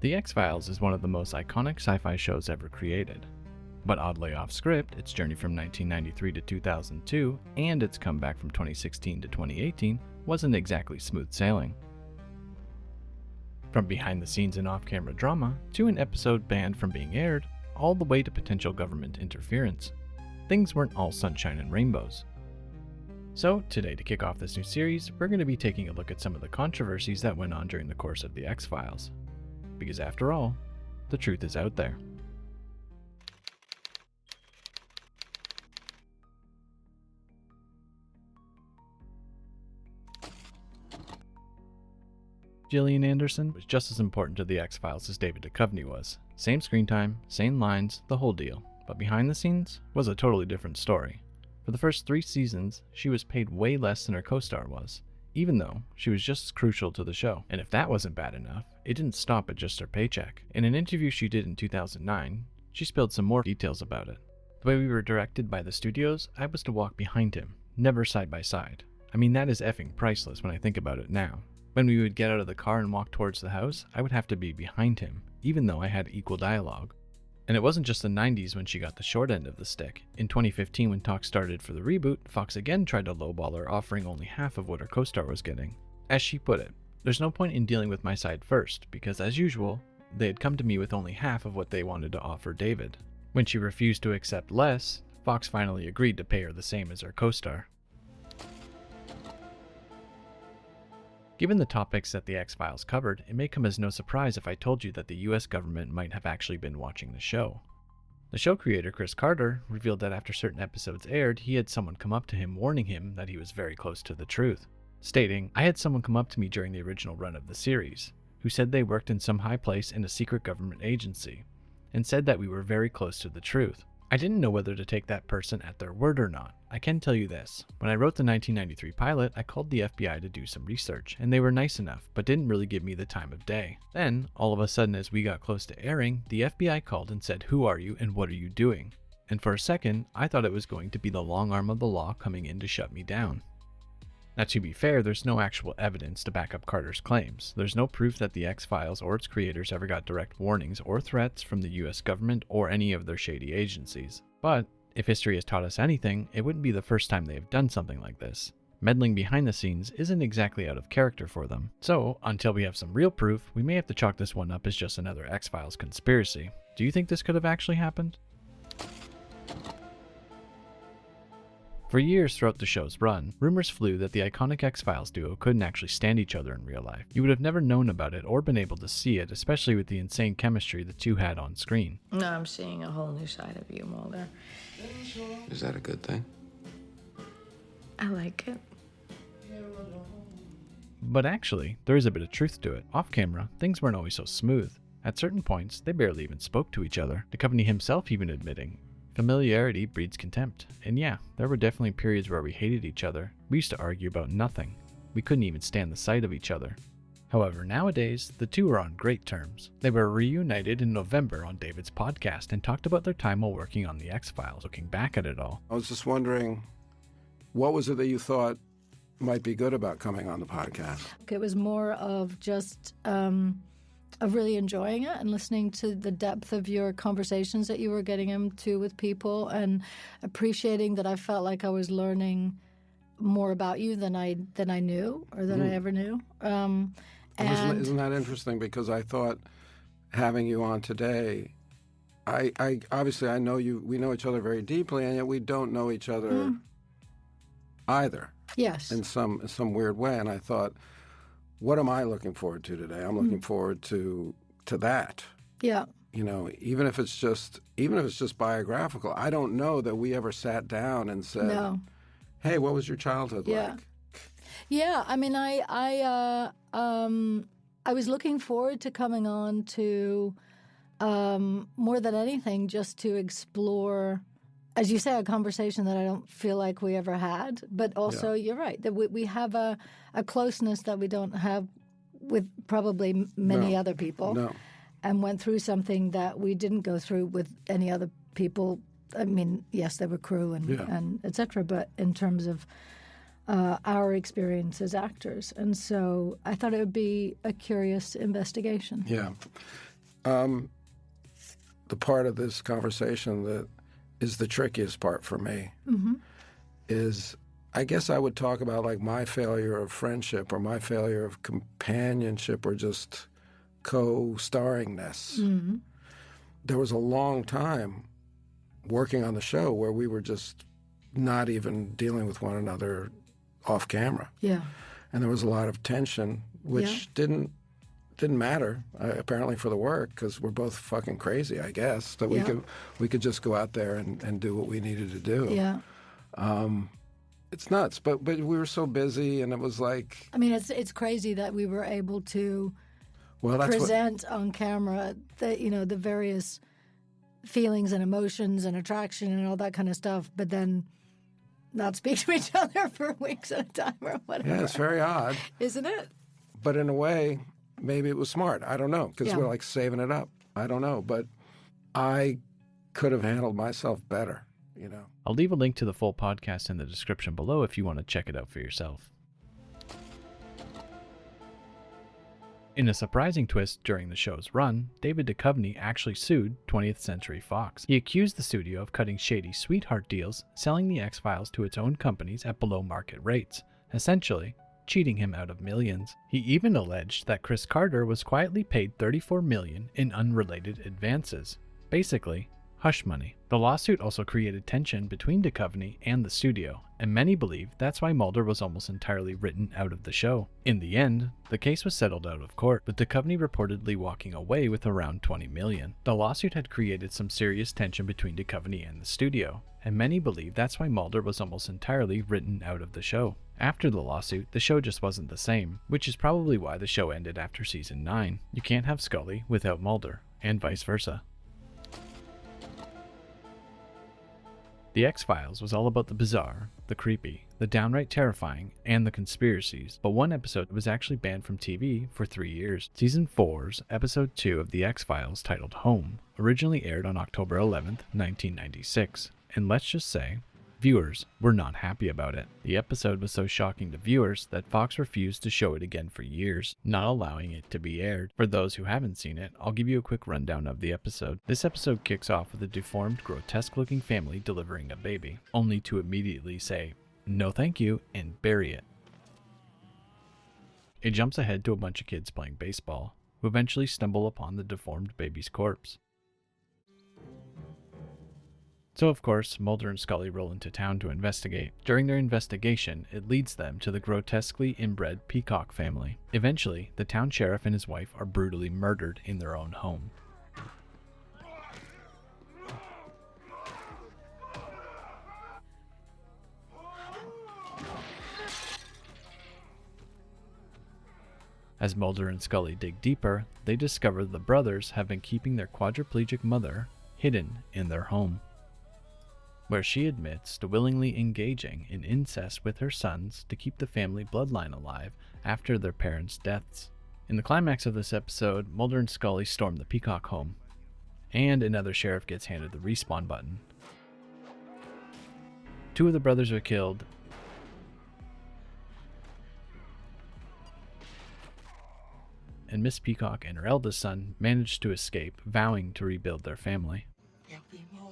The X-Files is one of the most iconic sci-fi shows ever created. But oddly off script, its journey from 1993 to 2002 and its comeback from 2016 to 2018 wasn't exactly smooth sailing. From behind the scenes and off-camera drama, to an episode banned from being aired, all the way to potential government interference, things weren't all sunshine and rainbows. So today, to kick off this new series, we're going to be taking a look at some of the controversies that went on during the course of the X-Files. Because after all, the truth is out there. Gillian Anderson was just as important to the X-Files as David Duchovny was. Same screen time, same lines, the whole deal. But behind the scenes was a totally different story. For the first 3 seasons, she was paid way less than her co-star was, even though she was just as crucial to the show. And if that wasn't bad enough, it didn't stop at just her paycheck. In an interview she did in 2009, she spilled some more details about it. The way we were directed by the studios, I was to walk behind him, never side by side. I mean, that is effing priceless when I think about it now. When we would get out of the car and walk towards the house, I would have to be behind him, even though I had equal dialogue. And it wasn't just the 90s when she got the short end of the stick. In 2015, when talks started for the reboot, Fox again tried to lowball her, offering only half of what her co-star was getting. As she put it, "There's no point in dealing with my side first, because as usual, they had come to me with only half of what they wanted to offer David." When she refused to accept less, Fox finally agreed to pay her the same as her co-star. Given the topics that the X-Files covered, it may come as no surprise if I told you that the US government might have actually been watching the show. The show creator, Chris Carter, revealed that after certain episodes aired, he had someone come up to him warning him that he was very close to the truth, stating, "I had someone come up to me during the original run of the series, who said they worked in some high place in a secret government agency, and said that we were very close to the truth. I didn't know whether to take that person at their word or not. I can tell you this. When I wrote the 1993 pilot, I called the FBI to do some research, and they were nice enough, but didn't really give me the time of day. Then, all of a sudden as we got close to airing, the FBI called and said, 'Who are you and what are you doing?' And for a second, I thought it was going to be the long arm of the law coming in to shut me down." Now, to be fair, there's no actual evidence to back up Carter's claims. There's no proof that the X-Files or its creators ever got direct warnings or threats from the US government or any of their shady agencies. But if history has taught us anything, it wouldn't be the first time they have done something like this. Meddling behind the scenes isn't exactly out of character for them. So, until we have some real proof, we may have to chalk this one up as just another X-Files conspiracy. Do you think this could have actually happened? For years throughout the show's run, rumors flew that the iconic X-Files duo couldn't actually stand each other in real life. You would have never known about it or been able to see it, especially with the insane chemistry the two had on screen. No, I'm seeing a whole new side of you, Mulder. Is that a good thing? I like it. But actually, there is a bit of truth to it. Off camera, things weren't always so smooth. At certain points, they barely even spoke to each other, Duchovny himself even admitting, "Familiarity breeds contempt." And yeah, there were definitely periods where we hated each other. We used to argue about nothing. We couldn't even stand the sight of each other. However, nowadays, the two are on great terms. They were reunited in November on David's podcast and talked about their time while working on the X-Files, looking back at it all. I was just wondering, what was it that you thought might be good about coming on the podcast? It was more of just of really enjoying it and listening to the depth of your conversations that you were getting into with people, and appreciating that I felt like I was learning more about you than I knew or than I ever knew. Isn't that interesting? Because I thought having you on today, I obviously I know you. We know each other very deeply, and yet we don't know each other either. Yes, in some weird way. And I thought, what am I looking forward to today? I'm looking forward to that. Yeah. You know, even if it's just biographical. I don't know that we ever sat down and said, no. "Hey, what was your childhood like?" Yeah. I mean, I was looking forward to coming on to more than anything just to explore, as you say, a conversation that I don't feel like we ever had. But also, you're right, that we have a closeness that we don't have with probably many other people. No. And went through something that we didn't go through with any other people. I mean, yes, there were crew and et cetera, but in terms of our experience as actors. And so I thought it would be a curious investigation. Yeah. The part of this conversation that is the trickiest part for me is, I guess I would talk about like my failure of friendship or my failure of companionship or just co-starringness. There was a long time working on the show where we were just not even dealing with one another off camera. Yeah. And there was a lot of tension, which didn't matter apparently for the work, because we're both fucking crazy, I guess, that we could just go out there and do what we needed to do. Yeah. It's nuts, but we were so busy, and it was like, I mean, it's crazy that we were able to present on camera the various feelings and emotions and attraction and all that kind of stuff, but then not speak to each other for weeks at a time or whatever. Yeah, it's very odd, isn't it? But in a way, maybe it was smart. I don't know, because we're like saving it up. I don't know, but I could have handled myself better, you know. I'll leave a link to the full podcast in the description below if you want to check it out for yourself. In a surprising twist during the show's run, David Duchovny actually sued 20th Century Fox. He accused the studio of cutting shady sweetheart deals, selling the X-Files to its own companies at below market rates, essentially cheating him out of millions. He even alleged that Chris Carter was quietly paid $34 million in unrelated advances. Basically, hush money. The lawsuit also created tension between Duchovny and the studio, and many believe that's why Mulder was almost entirely written out of the show. In the end, the case was settled out of court, with Duchovny reportedly walking away with around $20 million. The lawsuit had created some serious tension between Duchovny and the studio, and many believe that's why Mulder was almost entirely written out of the show. After the lawsuit, the show just wasn't the same, which is probably why the show ended after season 9. You can't have Scully without Mulder, and vice versa. The X-Files was all about the bizarre, the creepy, the downright terrifying, and the conspiracies, but one episode was actually banned from TV for 3 years. Season 4's episode 2 of The X-Files, titled Home, originally aired on October 11th, 1996, and let's just say, viewers were not happy about it. The episode was so shocking to viewers that Fox refused to show it again for years, not allowing it to be aired. For those who haven't seen it, I'll give you a quick rundown of the episode. This episode kicks off with a deformed, grotesque-looking family delivering a baby, only to immediately say, "No thank you," and bury it. It jumps ahead to a bunch of kids playing baseball, who eventually stumble upon the deformed baby's corpse. So of course, Mulder and Scully roll into town to investigate. During their investigation, it leads them to the grotesquely inbred Peacock family. Eventually, the town sheriff and his wife are brutally murdered in their own home. As Mulder and Scully dig deeper, they discover the brothers have been keeping their quadriplegic mother hidden in their home, where she admits to willingly engaging in incest with her sons to keep the family bloodline alive after their parents' deaths. In the climax of this episode, Mulder and Scully storm the Peacock home, and another sheriff gets handed the respawn button. 2 of the brothers are killed, and Miss Peacock and her eldest son manage to escape, vowing to rebuild their family. There'll be more.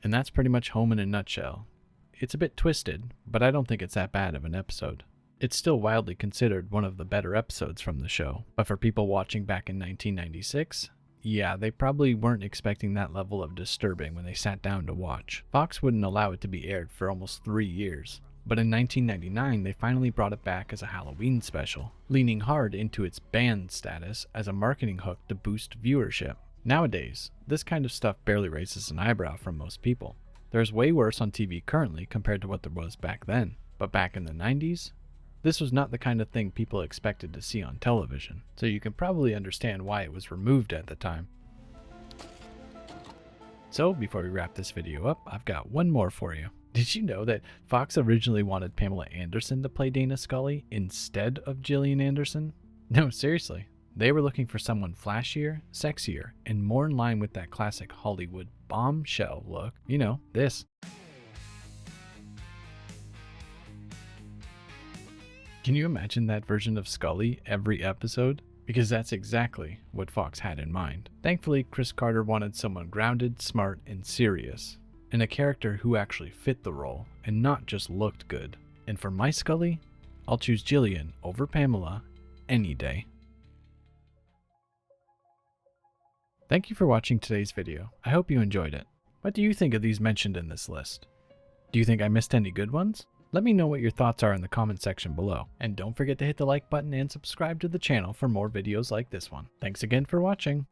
And that's pretty much Home in a nutshell. It's a bit twisted, but I don't think it's that bad of an episode. It's still widely considered one of the better episodes from the show, but for people watching back in 1996, yeah, they probably weren't expecting that level of disturbing when they sat down to watch. Fox wouldn't allow it to be aired for almost 3 years, but in 1999 they finally brought it back as a Halloween special, leaning hard into its banned status as a marketing hook to boost viewership. Nowadays, this kind of stuff barely raises an eyebrow from most people. There's way worse on TV currently compared to what there was back then, but back in the 90s, this was not the kind of thing people expected to see on television, so you can probably understand why it was removed at the time. So, before we wrap this video up, I've got one more for you. Did you know that Fox originally wanted Pamela Anderson to play Dana Scully instead of Gillian Anderson? No, seriously. They were looking for someone flashier, sexier, and more in line with that classic Hollywood bombshell look. You know, this. Can you imagine that version of Scully every episode? Because that's exactly what Fox had in mind. Thankfully, Chris Carter wanted someone grounded, smart, and serious, and a character who actually fit the role and not just looked good. And for my Scully, I'll choose Jillian over Pamela any day. Thank you for watching today's video. I hope you enjoyed it. What do you think of these mentioned in this list? Do you think I missed any good ones? Let me know what your thoughts are in the comment section below. And don't forget to hit the like button and subscribe to the channel for more videos like this one. Thanks again for watching.